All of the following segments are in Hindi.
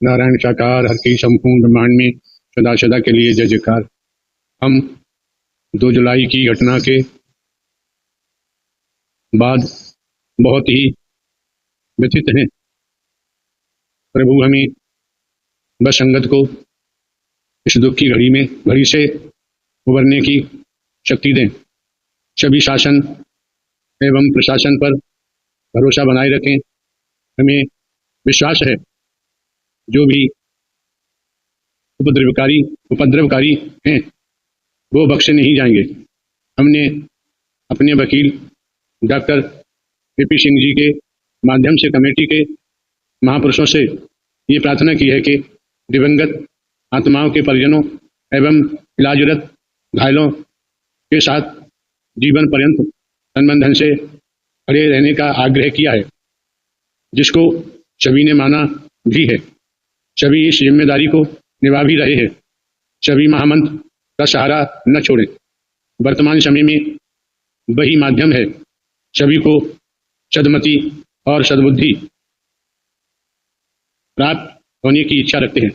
नारायण साकार हर की संपूर्ण ब्रह्मांड में सदा सदा के लिए जय जयकार। हम 2 जुलाई की घटना के बाद बहुत ही व्यथित हैं। प्रभु हमें बस संगत को इस दुख की घड़ी से उबरने की शक्ति दें। सभी शासन एवं प्रशासन पर भरोसा बनाए रखें। हमें विश्वास है जो भी उपद्रवकारी हैं वो बख्शे नहीं जाएंगे। हमने अपने वकील डॉक्टर AP सिंह जी के माध्यम से कमेटी के महापुरुषों से ये प्रार्थना की है कि दिवंगत आत्माओं के परिजनों एवं इलाजरत घायलों के साथ जीवन पर्यंत तन से खड़े रहने का आग्रह किया है, जिसको सभी ने माना भी है। सभी इस जिम्मेदारी को निभा भी रहे हैं। सभी महामंत्र का सहारा न छोड़ें। वर्तमान समय में वही माध्यम है। सभी को सद्मति और सद्बुद्धि प्राप्त होने की इच्छा रखते हैं।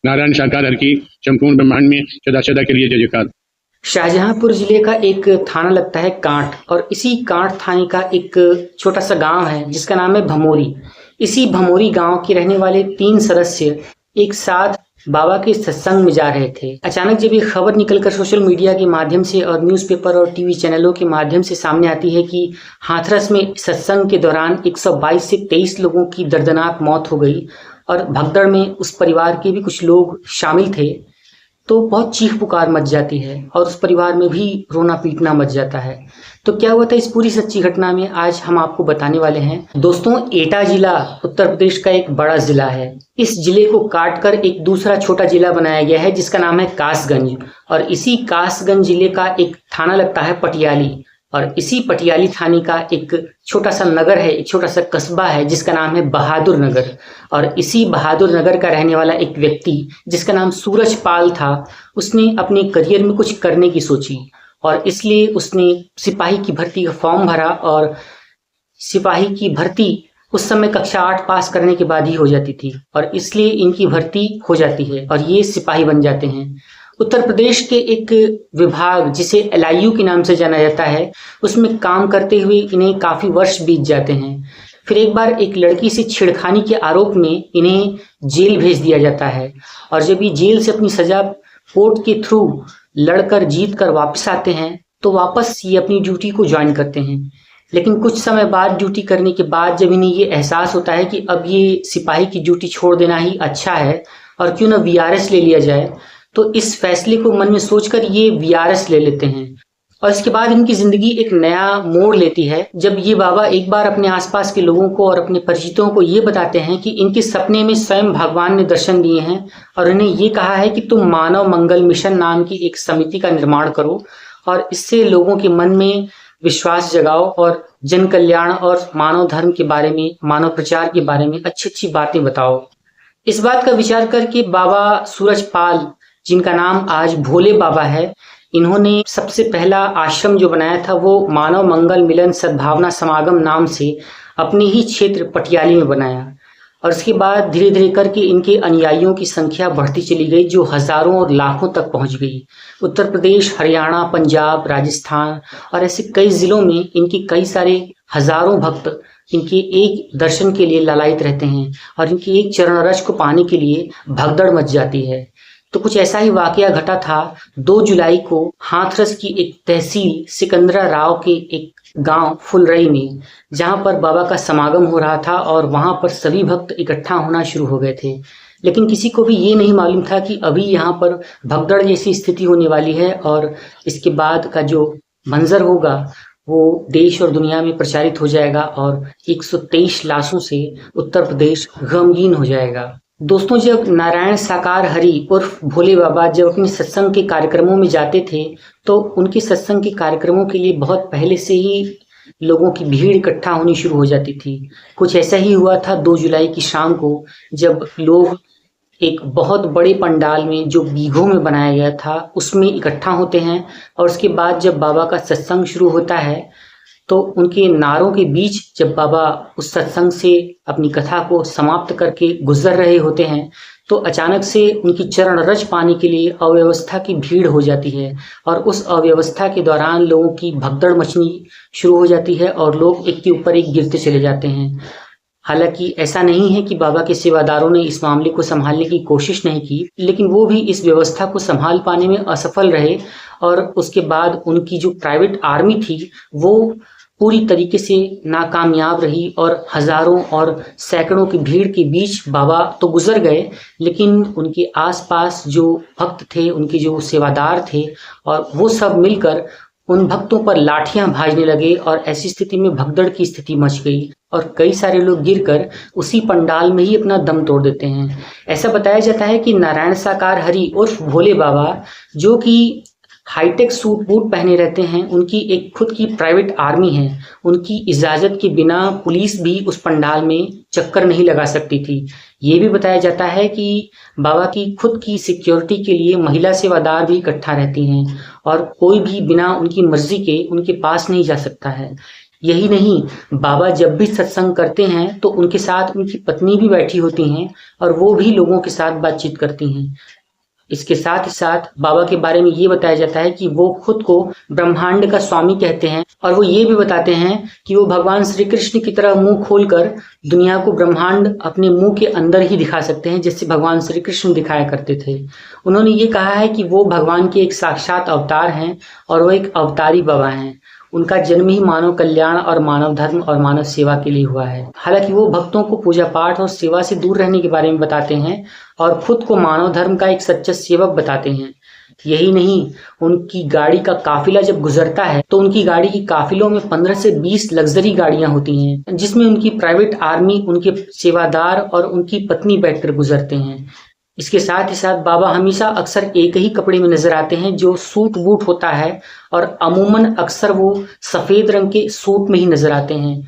नारायण साकार हर की संपूर्ण ब्रह्मांड में सदा सदा के लिए जय जयकार। शाहजहांपुर जिले का एक थाना लगता है कांठ, और इसी कांठ थाने का एक छोटा सा गांव है जिसका नाम है भमोरी। इसी भमोरी गांव के रहने वाले 3 सदस्य एक साथ बाबा के सत्संग में जा रहे थे। अचानक जब ये खबर निकलकर सोशल मीडिया के माध्यम से और न्यूज़पेपर और टीवी चैनलों के माध्यम से सामने आती है कि हाथरस में सत्संग के दौरान 122 से 23 लोगों की दर्दनाक मौत हो गई और भगदड़ में उस परिवार के भी कुछ लोग शामिल थे, तो बहुत चीख पुकार मच जाती है और उस परिवार में भी रोना पीटना मच जाता है। तो क्या हुआ था इस पूरी सच्ची घटना में, आज हम आपको बताने वाले हैं। दोस्तों, एटा जिला उत्तर प्रदेश का एक बड़ा जिला है। इस जिले को काटकर एक दूसरा छोटा जिला बनाया गया है जिसका नाम है कासगंज, और इसी कासगंज जिले का एक थाना लगता है पटियाली, और इसी पटियाली थाने का एक छोटा सा नगर है, एक छोटा सा कस्बा है जिसका नाम है बहादुर नगर। और इसी बहादुर नगर का रहने वाला एक व्यक्ति जिसका नाम सूरज पाल था, उसने अपने करियर में कुछ करने की सोची और इसलिए उसने सिपाही की भर्ती का फॉर्म भरा। और सिपाही की भर्ती उस समय कक्षा 8 पास करने के बाद ही हो जाती थी, और इसलिए इनकी भर्ती हो जाती है और ये सिपाही बन जाते हैं। उत्तर प्रदेश के एक विभाग जिसे LIU के नाम से जाना जाता है, उसमें काम करते हुए इन्हें काफ़ी वर्ष बीत जाते हैं। फिर एक बार एक लड़की से छेड़खानी के आरोप में इन्हें जेल भेज दिया जाता है, और जब ये जेल से अपनी सजा कोर्ट के थ्रू लड़कर जीत कर वापस आते हैं तो वापस ये अपनी ड्यूटी को ज्वाइन करते हैं। लेकिन कुछ समय बाद ड्यूटी करने के बाद जब इन्हें ये एहसास होता है कि अब ये सिपाही की ड्यूटी छोड़ देना ही अच्छा है और क्यों ना VRS ले लिया जाए, तो इस फैसले को मन में सोचकर ये VRS ले लेते हैं। और इसके बाद इनकी जिंदगी एक नया मोड़ लेती है जब ये बाबा एक बार अपने आसपास के लोगों को और अपने परिचितों को ये बताते हैं कि इनके सपने में स्वयं भगवान ने दर्शन दिए हैं और इन्हें ये कहा है कि तुम मानव मंगल मिशन नाम की एक समिति का निर्माण करो और इससे लोगों के मन में विश्वास जगाओ और जन कल्याण और मानव धर्म के बारे में, मानव प्रचार के बारे में अच्छी अच्छी बातें बताओ। इस बात का विचार करके बाबा सूरजपाल, जिनका नाम आज भोले बाबा है, इन्होंने सबसे पहला आश्रम जो बनाया था वो मानव मंगल मिलन सद्भावना समागम नाम से अपने ही क्षेत्र पटियाली में बनाया। और इसके बाद धीरे धीरे करके इनके अनुयायियों की संख्या बढ़ती चली गई, जो हजारों और लाखों तक पहुंच गई। उत्तर प्रदेश, हरियाणा, पंजाब, राजस्थान और ऐसे कई जिलों में इनके कई सारे हजारों भक्त इनके एक दर्शन के लिए लालायित रहते हैं और इनके एक चरण रज को पाने के लिए भगदड़ मच जाती है। तो कुछ ऐसा ही वाकया घटा था 2 जुलाई को हाथरस की एक तहसील सिकंदरा राव के एक गांव फुलरई में, जहां पर बाबा का समागम हो रहा था और वहां पर सभी भक्त इकट्ठा होना शुरू हो गए थे। लेकिन किसी को भी ये नहीं मालूम था कि अभी यहाँ पर भगदड़ जैसी स्थिति होने वाली है और इसके बाद का जो मंजर होगा वो देश और दुनिया में प्रचारित हो जाएगा और 123 लाशों से उत्तर प्रदेश गमगीन हो जाएगा। दोस्तों, जब नारायण साकार हरि उर्फ भोले बाबा जब अपने सत्संग के कार्यक्रमों में जाते थे तो उनके सत्संग के कार्यक्रमों के लिए बहुत पहले से ही लोगों की भीड़ इकट्ठा होनी शुरू हो जाती थी। कुछ ऐसा ही हुआ था 2 जुलाई की शाम को, जब लोग एक बहुत बड़े पंडाल में जो बीघों में बनाया गया था उसमें इकट्ठा होते हैं और उसके बाद जब बाबा का सत्संग शुरू होता है तो उनके नारों के बीच जब बाबा उस सत्संग से अपनी कथा को समाप्त करके गुजर रहे होते हैं तो अचानक से उनकी चरण रज पाने के लिए अव्यवस्था की भीड़ हो जाती है और उस अव्यवस्था के दौरान लोगों की भगदड़ मचनी शुरू हो जाती है और लोग एक के ऊपर एक गिरते चले जाते हैं। हालांकि ऐसा नहीं है कि बाबा के सेवादारों ने इस मामले को संभालने की कोशिश नहीं की, लेकिन वो भी इस व्यवस्था को संभाल पाने में असफल रहे और उसके बाद उनकी जो प्राइवेट आर्मी थी वो पूरी तरीके से नाकामयाब रही और हजारों और सैकड़ों की भीड़ के बीच बाबा तो गुजर गए, लेकिन उनके आसपास जो भक्त थे, उनके जो सेवादार थे और वो सब मिलकर उन भक्तों पर लाठियां भाजने लगे और ऐसी स्थिति में भगदड़ की स्थिति मच गई और कई सारे लोग गिरकर उसी पंडाल में ही अपना दम तोड़ देते हैं। ऐसा बताया जाता है कि नारायण साकार हरि उर्फ भोले बाबा, जो कि हाईटेक सूट बूट पहने रहते हैं, उनकी एक खुद की प्राइवेट आर्मी है। उनकी इजाजत के बिना पुलिस भी उस पंडाल में चक्कर नहीं लगा सकती थी। ये भी बताया जाता है कि बाबा की खुद की सिक्योरिटी के लिए महिला सेवादार भी इकट्ठा रहती हैं और कोई भी बिना उनकी मर्जी के उनके पास नहीं जा सकता है। यही नहीं, बाबा जब भी सत्संग करते हैं तो उनके साथ उनकी पत्नी भी बैठी होती हैं और वो भी लोगों के साथ बातचीत करती हैं। इसके साथ ही साथ बाबा के बारे में ये बताया जाता है कि वो खुद को ब्रह्मांड का स्वामी कहते हैं और वो ये भी बताते हैं कि वो भगवान श्री कृष्ण की तरह मुंह खोलकर दुनिया को ब्रह्मांड अपने मुंह के अंदर ही दिखा सकते हैं, जैसे भगवान श्री कृष्ण दिखाया करते थे। उन्होंने ये कहा है कि वो भगवान के एक साक्षात अवतार हैं और वो एक अवतारी बाबा हैं। उनका जन्म ही मानव कल्याण और मानव धर्म और मानव सेवा के लिए हुआ है। हालांकि वो भक्तों को पूजा पाठ और सेवा से दूर रहने के बारे में बताते हैं और खुद को मानव धर्म का एक सच्चा सेवक बताते हैं। यही नहीं, उनकी गाड़ी का काफिला जब गुजरता है तो उनकी गाड़ी की काफिलों में 15 से 20 लग्जरी गाड़ियां होती हैं, जिसमें उनकी प्राइवेट आर्मी, उनके सेवादार और उनकी पत्नी बैठकर गुजरते हैं। इसके साथ ही साथ बाबा हमेशा अक्सर एक ही कपड़े में नजर आते हैं जो सूट बूट होता है और अमूमन अक्सर वो सफेद रंग के सूट में ही नजर आते हैं।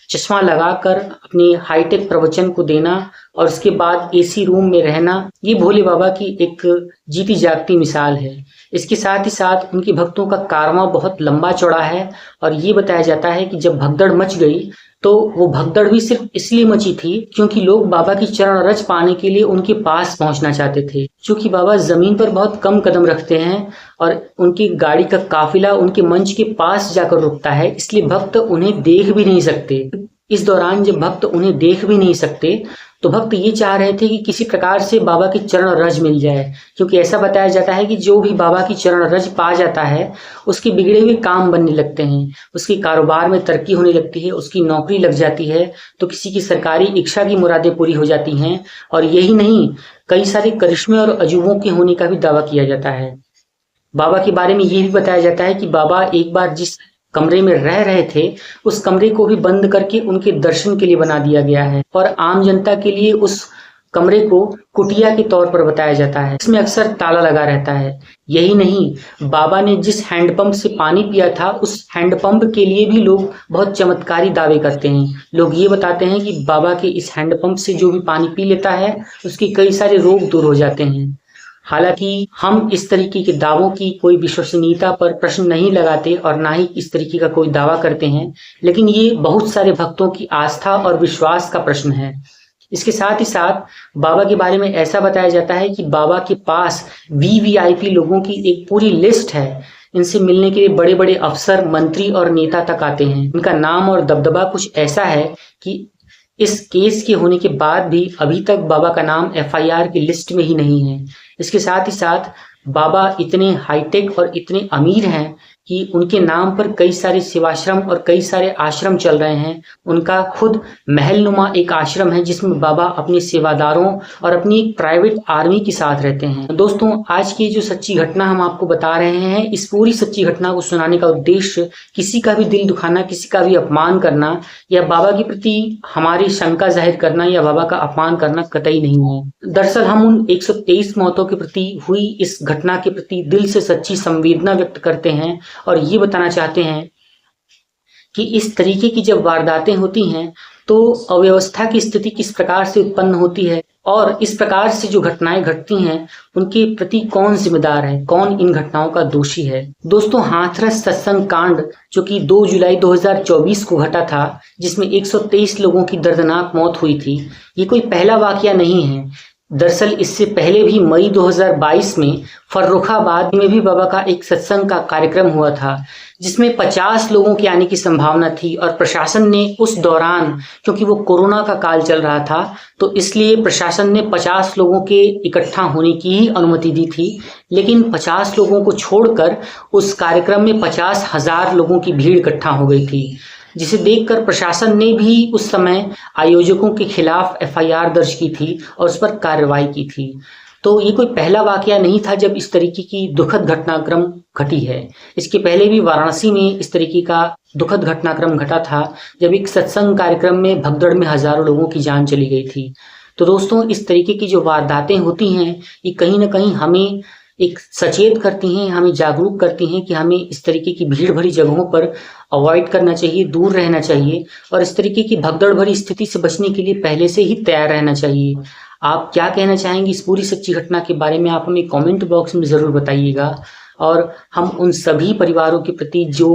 चश्मा लगाकर अपने हाईटेक प्रवचन को देना और उसके बाद एसी रूम में रहना, ये भोले बाबा की एक जीती जागती मिसाल है। इसके साथ ही साथ उनके भक्तों का कारवां बहुत लंबा चौड़ा है और ये बताया जाता है कि जब भगदड़ मच गई तो वो भगदड़ भी सिर्फ इसलिए मची थी क्योंकि लोग बाबा की चरण रज पाने के लिए उनके पास पहुंचना चाहते थे। क्योंकि बाबा जमीन पर बहुत कम कदम रखते हैं और उनकी गाड़ी का काफिला उनके मंच के पास जाकर रुकता है, इसलिए भक्त उन्हें देख भी नहीं सकते। इस दौरान जब भक्त उन्हें देख भी नहीं सकते तो भक्त ये चाह रहे थे कि किसी प्रकार से बाबा की चरण रज मिल जाए, क्योंकि ऐसा बताया जाता है कि जो भी बाबा की चरण रज पा जाता है उसके बिगड़े हुए काम बनने लगते हैं, उसके कारोबार में तरक्की होने लगती है, उसकी नौकरी लग जाती है, तो किसी की सरकारी इच्छा की मुरादें पूरी हो जाती हैं। और यही नहीं, कई सारे करिश्मे और अजूबों के होने का भी दावा किया जाता है। बाबा के बारे में ये भी बताया जाता है कि बाबा एक बार जिस कमरे में रह रहे थे उस कमरे को भी बंद करके उनके दर्शन के लिए बना दिया गया है और आम जनता के लिए उस कमरे को कुटिया के तौर पर बताया जाता है, इसमें अक्सर ताला लगा रहता है। यही नहीं, बाबा ने जिस हैंडपंप से पानी पिया था उस हैंडपंप के लिए भी लोग बहुत चमत्कारी दावे करते हैं। लोग ये बताते हैं कि बाबा के इस हैंडपंप से जो भी पानी पी लेता है उसके कई सारे रोग दूर हो जाते हैं। हालांकि हम इस तरीके के दावों की कोई विश्वसनीयता पर प्रश्न नहीं लगाते और ना ही इस तरीके का कोई दावा करते हैं, लेकिन ये बहुत सारे भक्तों की आस्था और विश्वास का प्रश्न है। इसके साथ ही साथ बाबा के बारे में ऐसा बताया जाता है कि बाबा के पास वीवीआईपी लोगों की एक पूरी लिस्ट है। इनसे मिलने के लिए बड़े बड़े अफसर, मंत्री और नेता तक आते हैं। इनका नाम और दबदबा कुछ ऐसा है कि इस केस के होने के बाद भी अभी तक बाबा का नाम एफआईआर की लिस्ट में ही नहीं है। इसके साथ ही साथ बाबा इतने हाईटेक और इतने अमीर हैं कि उनके नाम पर कई सारे सेवाश्रम और कई सारे आश्रम चल रहे हैं। उनका खुद महलनुमा एक आश्रम है जिसमें बाबा अपने सेवादारों और अपनी एक प्राइवेट आर्मी के साथ रहते हैं। दोस्तों, आज की जो सच्ची घटना हम आपको बता रहे हैं, इस पूरी सच्ची घटना को सुनाने का उद्देश्य किसी का भी दिल दुखाना, किसी का भी अपमान करना या बाबा के प्रति हमारी शंका जाहिर करना या बाबा का अपमान करना कतई नहीं है। दरअसल हम उन 123 मौतों के प्रति हुई इस घटना के प्रति दिल से सच्ची संवेदना व्यक्त करते हैं और ये बताना चाहते हैं कि इस तरीके की जब वारदातें होती हैं तो अव्यवस्था की स्थिति किस प्रकार से उत्पन्न होती है और इस प्रकार से जो घटनाएं घटती हैं उनके प्रति कौन जिम्मेदार है, कौन इन घटनाओं का दोषी है। दोस्तों, हाथरस सत्संग कांड जो कि 2 जुलाई 2024 को घटा था, जिसमें 123 लोगों की दर्दनाक मौत हुई थी, ये कोई पहला वाकया नहीं है। दरअसल इससे पहले भी मई 2022 में फर्रुखाबाद में भी बाबा का एक सत्संग का कार्यक्रम हुआ था, जिसमें 50 लोगों के आने की संभावना थी और प्रशासन ने उस दौरान, क्योंकि वो कोरोना का काल चल रहा था, तो इसलिए प्रशासन ने 50 लोगों के इकट्ठा होने की ही अनुमति दी थी। लेकिन 50 लोगों को छोड़कर उस कार्यक्रम में 50,000 लोगों की भीड़ इकट्ठा हो गई थी, जिसे देखकर प्रशासन ने भी उस समय आयोजकों के खिलाफ एफआईआर दर्ज की थी और उस पर कार्रवाई की थी। तो ये कोई पहला वाकया नहीं था जब इस तरीके की दुखद घटनाक्रम घटी है। इसके पहले भी वाराणसी में इस तरीके का दुखद घटनाक्रम घटा था, जब एक सत्संग कार्यक्रम में भगदड़ में हजारों लोगों की जान चली गई थी। तो दोस्तों, इस तरीके की जो वारदातें होती हैं, ये कहीं ना कहीं हमें एक सचेत करती हैं, हमें जागरूक करती हैं कि हमें इस तरीके की भीड़ भरी जगहों पर अवॉइड करना चाहिए, दूर रहना चाहिए और इस तरीके की भगदड़ भरी स्थिति से बचने के लिए पहले से ही तैयार रहना चाहिए। आप क्या कहना चाहेंगे इस पूरी सच्ची घटना के बारे में, आप हमें कमेंट बॉक्स में ज़रूर बताइएगा। और हम उन सभी परिवारों के प्रति जो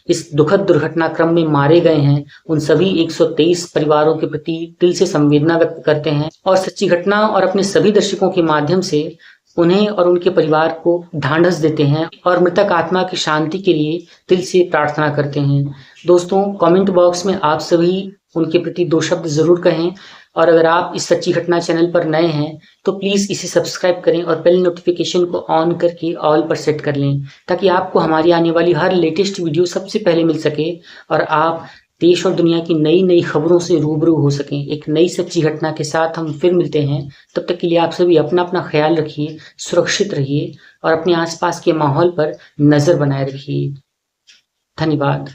इस दुखद दुर्घटना क्रम में मारे गए हैं, उन सभी 123 परिवारों के प्रति दिल से संवेदना व्यक्त करते हैं और सच्ची घटना और अपने सभी दर्शकों के माध्यम से उन्हें और उनके परिवार को ढांढस देते हैं और मृतक आत्मा की शांति के लिए दिल से प्रार्थना करते हैं। दोस्तों, कमेंट बॉक्स में आप सभी उनके प्रति 2 शब्द जरूर कहें और अगर आप इस सच्ची घटना चैनल पर नए हैं तो प्लीज़ इसे सब्सक्राइब करें और बेल नोटिफिकेशन को ऑन करके ऑल पर सेट कर लें, ताकि आपको हमारी आने वाली हर लेटेस्ट वीडियो सबसे पहले मिल सके और आप देश और दुनिया की नई नई खबरों से रूबरू हो सकें। एक नई सच्ची घटना के साथ हम फिर मिलते हैं। तब तक के लिए आप सभी अपना अपना ख्याल रखिए, सुरक्षित रहिए और अपने आसपास के माहौल पर नज़र बनाए रखिए। धन्यवाद।